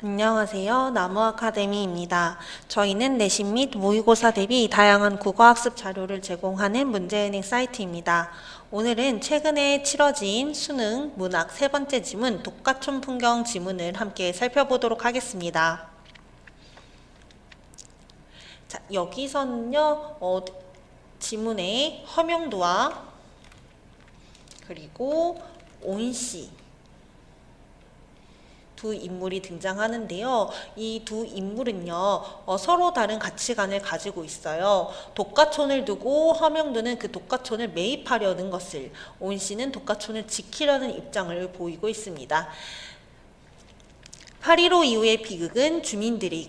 안녕하세요. 나무아카데미입니다. 저희는 내신 및 모의고사 대비 다양한 국어학습 자료를 제공하는 문제은행 사이트입니다. 오늘은 최근에 치러진 수능 문학 세 번째 지문 독가촌 풍경 지문을 함께 살펴보도록 하겠습니다. 자, 여기서는요, 지문의 허명도와 그리고 온씨 두 인물이 등장하는데요. 이 두 인물은요, 서로 다른 가치관을 가지고 있어요. 독가촌을 두고 허명도는 그 독가촌을 매입하려는 것을, 온씨는 독가촌을 지키려는 입장을 보이고 있습니다. 8.15 이후의 비극은 주민들이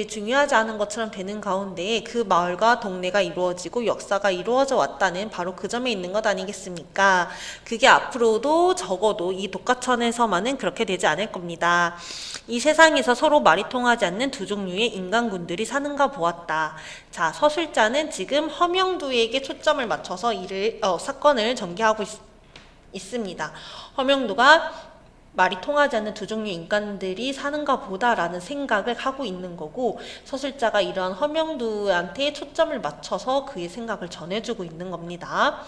중요하지 않은 것처럼 되는 가운데 그 마을과 동네가 이루어지고 역사가 이루어져 왔다는 바로 그 점에 있는 것 아니겠습니까? 그게 앞으로도 적어도 이 독가천에서만은 그렇게 되지 않을 겁니다. 이 세상에서 서로 말이 통하지 않는 두 종류의 인간군들이 사는가 보았다. 자, 서술자는 지금 허명도에게 초점을 맞춰서 사건을 전개하고 있습니다. 허명도가 말이 통하지 않는 두 종류의 인간들이 사는가 보다라는 생각을 하고 있는 거고, 서술자가 이러한 허명도한테 초점을 맞춰서 그의 생각을 전해주고 있는 겁니다.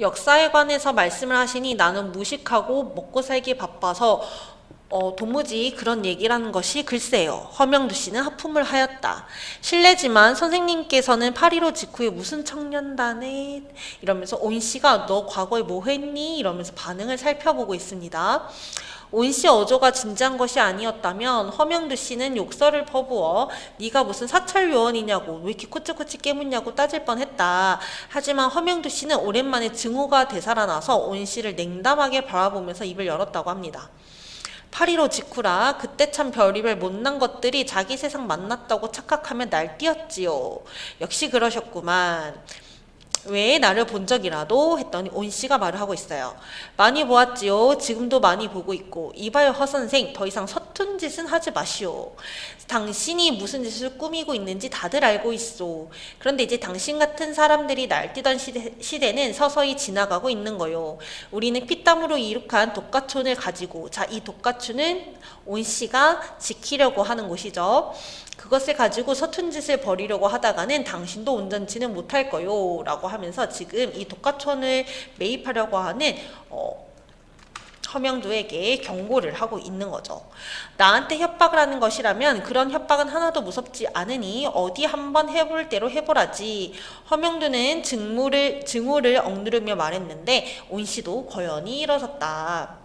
역사에 관해서 말씀을 하시니 나는 무식하고 먹고 살기 바빠서 도무지 그런 얘기라는 것이 글쎄요. 허명도 씨는 하품을 하였다. 실례지만 선생님께서는 8.15 직후에 무슨 청년단에 이러면서 온 씨가 너 과거에 뭐 했니? 이러면서 반응을 살펴보고 있습니다. 온 씨 어조가 진지한 것이 아니었다면 허명도 씨는 욕설을 퍼부어 네가 무슨 사찰 요원이냐고 왜 이렇게 코치코치 깨묻냐고 따질 뻔했다. 하지만 허명도 씨는 오랜만에 증오가 되살아나서 온 씨를 냉담하게 바라보면서 입을 열었다고 합니다. 8.15 직후라 그때 참 별의별 못난 것들이 자기 세상 만났다고 착각하며 날뛰었지요. 역시 그러셨구만. 왜 나를 본 적이라도 했더니 온 씨가 말을 하고 있어요. 많이 보았지요. 지금도 많이 보고 있고. 이봐요 허선생, 더 이상 서툰 짓은 하지 마시오. 당신이 무슨 짓을 꾸미고 있는지 다들 알고 있소. 그런데 이제 당신 같은 사람들이 날뛰던 시대는 서서히 지나가고 있는 거요. 우리는 피땀으로 이룩한 독가촌을 가지고, 자, 이 독가촌은 온 씨가 지키려고 하는 곳이죠. 그것을 가지고 서툰 짓을 벌이려고 하다가는 당신도 온전치는 못할 거요 라고 하면서 지금 이 독가촌을 매입하려고 하는 허명도에게 경고를 하고 있는 거죠. 나한테 협박을 하는 것이라면 그런 협박은 하나도 무섭지 않으니 어디 한번 해볼 대로 해보라지. 허명도는 증오를 억누르며 말했는데 온씨도 고연히 일어섰다.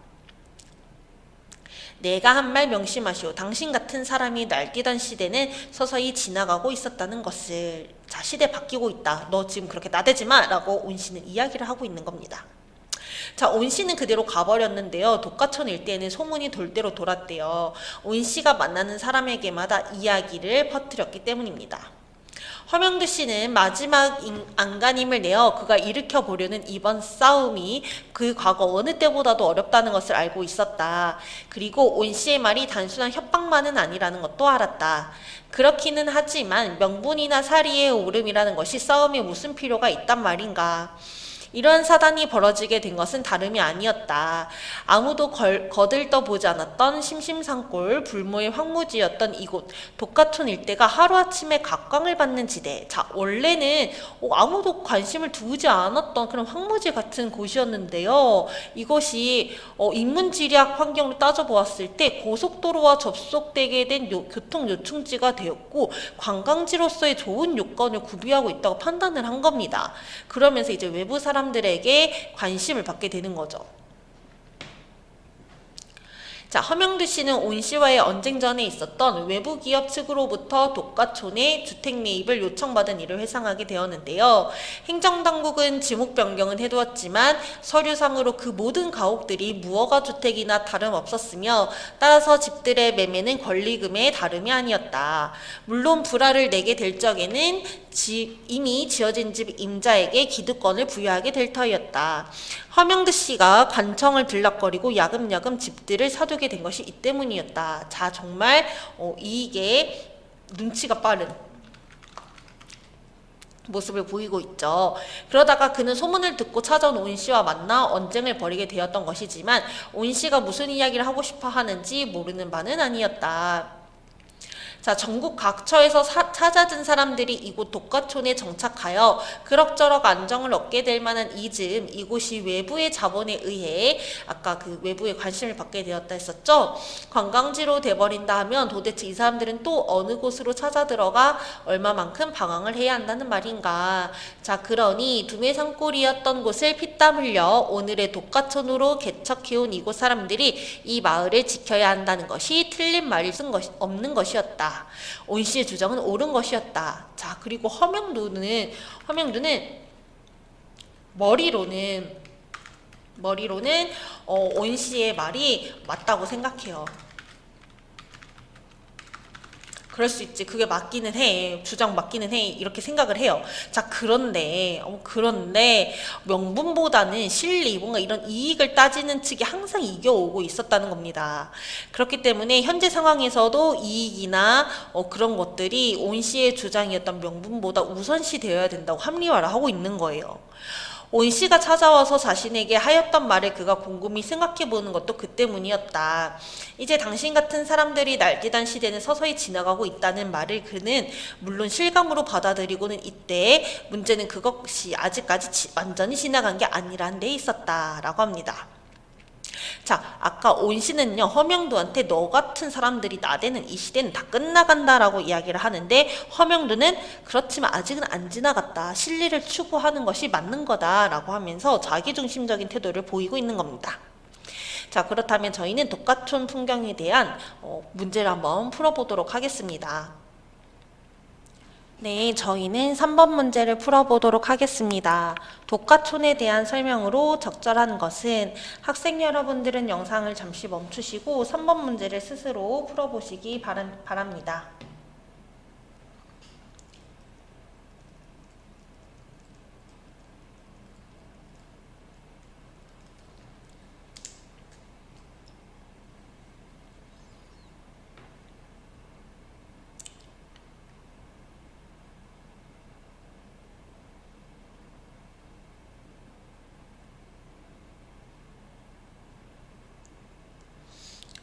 내가 한 말 명심하시오. 당신 같은 사람이 날뛰던 시대는 서서히 지나가고 있었다는 것을. 자, 시대 바뀌고 있다. 너 지금 그렇게 나대지 마 라고 온씨는 이야기를 하고 있는 겁니다. 자, 온씨는 그대로 가버렸는데요. 독가촌 일대에는 소문이 돌대로 돌았대요. 온씨가 만나는 사람에게마다 이야기를 퍼뜨렸기 때문입니다. 허명도 씨는 마지막 안간힘을 내어 그가 일으켜 보려는 이번 싸움이 그 과거 어느 때보다도 어렵다는 것을 알고 있었다. 그리고 온 씨의 말이 단순한 협박만은 아니라는 것도 알았다. 그렇기는 하지만 명분이나 사리의 오름이라는 것이 싸움에 무슨 필요가 있단 말인가. 이런 사단이 벌어지게 된 것은 다름이 아니었다. 아무도 거들떠보지 않았던 심심산골 불모의 황무지였던 이곳 독가촌 일대가 하루아침에 각광을 받는 지대. 자, 원래는 아무도 관심을 두지 않았던 그런 황무지 같은 곳이었는데요. 이것이 인문지리학 환경으로 따져보았을 때 고속도로와 접속되게 된 교통요충지가 되었고 관광지로서의 좋은 요건을 구비하고 있다고 판단을 한 겁니다. 그러면서 이제 외부 사람들에게 관심을 받게 되는 거죠. 자, 허명도 씨는 온 씨와의 언쟁 전에 있었던 외부 기업 측으로부터 독가촌에 주택 매입을 요청받은 일을 회상하게 되었는데요. 행정당국은 지목 변경은 해두었지만 서류상으로 그 모든 가옥들이 무허가 주택이나 다름없었으며 따라서 집들의 매매는 권리금의 다름이 아니었다. 물론 불화를 내게 될 적에는 이미 지어진 집 임자에게 기득권을 부여하게 될 터였다. 허명도 씨가 관청을 들락거리고 야금야금 집들을 사두게 된 것이 이 때문이었다. 자, 정말 이게 눈치가 빠른 모습을 보이고 있죠. 그러다가 그는 소문을 듣고 찾아온 온 씨와 만나 언쟁을 벌이게 되었던 것이지만 온 씨가 무슨 이야기를 하고 싶어 하는지 모르는 바는 아니었다. 자, 전국 각처에서 찾아든 사람들이 이곳 독가촌에 정착하여 그럭저럭 안정을 얻게 될 만한 이즈음, 이곳이 외부의 자본에 의해 아까 그 외부의 관심을 받게 되었다 했었죠. 관광지로 돼버린다 하면 도대체 이 사람들은 또 어느 곳으로 찾아 들어가 얼마만큼 방황을 해야 한다는 말인가. 자, 그러니 두메 산골이었던 곳을 피땀 흘려 오늘의 독가촌으로 개척해온 이곳 사람들이 이 마을을 지켜야 한다는 것이 틀린 말일 수 없는 것이었다. 온 씨의 주장은 옳은 것이었다. 자, 그리고 허명두는 머리로는 온 씨의 말이 맞다고 생각해요. 그럴 수 있지. 그게 맞기는 해. 주장 맞기는 해. 이렇게 생각을 해요. 자, 그런데 명분보다는 실리, 뭔가 이런 이익을 따지는 측이 항상 이겨오고 있었다는 겁니다. 그렇기 때문에 현재 상황에서도 이익이나 그런 것들이 온 씨의 주장이었던 명분보다 우선시 되어야 된다고 합리화를 하고 있는 거예요. 온 씨가 찾아와서 자신에게 하였던 말을 그가 곰곰이 생각해보는 것도 그 때문이었다. 이제 당신 같은 사람들이 날뛰던 시대는 서서히 지나가고 있다는 말을 그는 물론 실감으로 받아들이고는 있대. 문제는 그것이 아직까지 완전히 지나간 게 아니라는 데 있었다라고 합니다. 자, 아까 온 씨는요, 허명두한테 너 같은 사람들이 나대는 이 시대는 다 끝나간다라고 이야기를 하는데 허명두는 그렇지만 아직은 안 지나갔다. 실리를 추구하는 것이 맞는 거다라고 하면서 자기중심적인 태도를 보이고 있는 겁니다. 자, 그렇다면 저희는 독가촌 풍경에 대한 문제를 한번 풀어보도록 하겠습니다. 네, 저희는 3번 문제를 풀어보도록 하겠습니다. 독가촌에 대한 설명으로 적절한 것은 학생 여러분들은 영상을 잠시 멈추시고 3번 문제를 스스로 풀어보시기 바랍니다.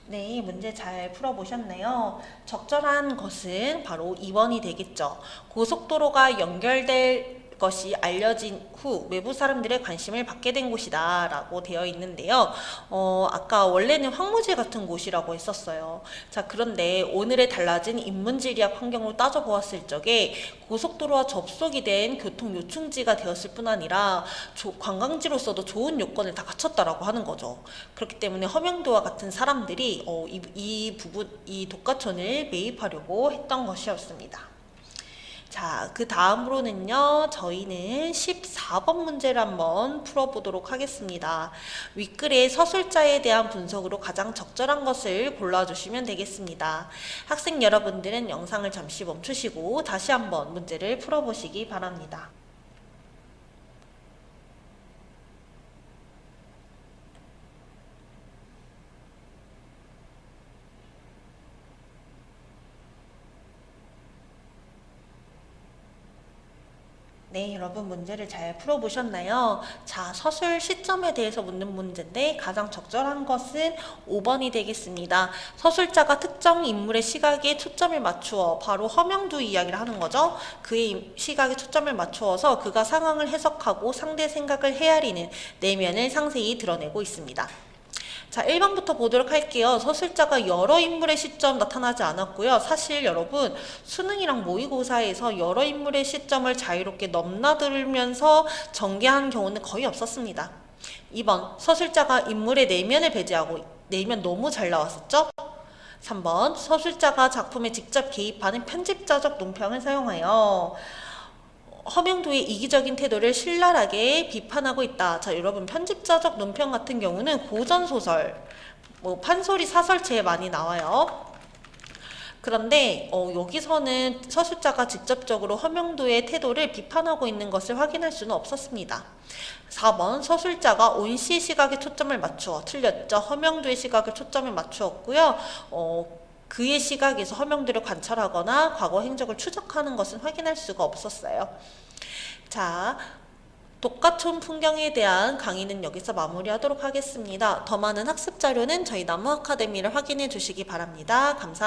네, 문제 잘 풀어보셨네요. 적절한 것은 바로 2번이 되겠죠. 고속도로가 연결될 것이 알려진 후 외부 사람들의 관심을 받게 된 곳이다 라고 되어 있는데요. 아까 원래는 황무지 같은 곳이라고 했었어요. 자, 그런데 오늘의 달라진 인문지리학 환경으로 따져보았을 적에 고속도로와 접속이 된 교통 요충지가 되었을 뿐 아니라 관광지로서도 좋은 요건을 다 갖췄다라고 하는 거죠. 그렇기 때문에 허명도와 같은 사람들이 이 독가촌을 매입하려고 했던 것이었습니다. 자, 그 다음으로는요, 저희는 14번 문제를 한번 풀어보도록 하겠습니다. 윗글의 서술자에 대한 분석으로 가장 적절한 것을 골라주시면 되겠습니다. 학생 여러분들은 영상을 잠시 멈추시고 다시 한번 문제를 풀어보시기 바랍니다. 네, 여러분 문제를 잘 풀어보셨나요? 자, 서술 시점에 대해서 묻는 문제인데 가장 적절한 것은 5번이 되겠습니다. 서술자가 특정 인물의 시각에 초점을 맞추어 바로 허명두 이야기를 하는 거죠. 그의 시각에 초점을 맞추어서 그가 상황을 해석하고 상대 생각을 헤아리는 내면을 상세히 드러내고 있습니다. 자, 1번부터 보도록 할게요. 서술자가 여러 인물의 시점 나타나지 않았고요. 사실 여러분 수능이랑 모의고사에서 여러 인물의 시점을 자유롭게 넘나들면서 전개한 경우는 거의 없었습니다. 2번 서술자가 인물의 내면을 배제하고 내면 너무 잘 나왔었죠? 3번 서술자가 작품에 직접 개입하는 편집자적 논평을 사용하여 허명도의 이기적인 태도를 신랄하게 비판하고 있다. 자, 여러분 편집자적 논평 같은 경우는 고전소설, 판소리 사설체에 많이 나와요. 그런데 여기서는 서술자가 직접적으로 허명도의 태도를 비판하고 있는 것을 확인할 수는 없었습니다. 4번 서술자가 온 씨의 시각에 초점을 맞추어 틀렸죠. 허명도의 시각에 초점을 맞추었고요. 그의 시각에서 허명도를 관찰하거나 과거 행적을 추적하는 것은 확인할 수가 없었어요. 자, 독과촌 풍경에 대한 강의는 여기서 마무리하도록 하겠습니다. 더 많은 학습 자료는 저희 나무 아카데미를 확인해 주시기 바랍니다. 감사합니다.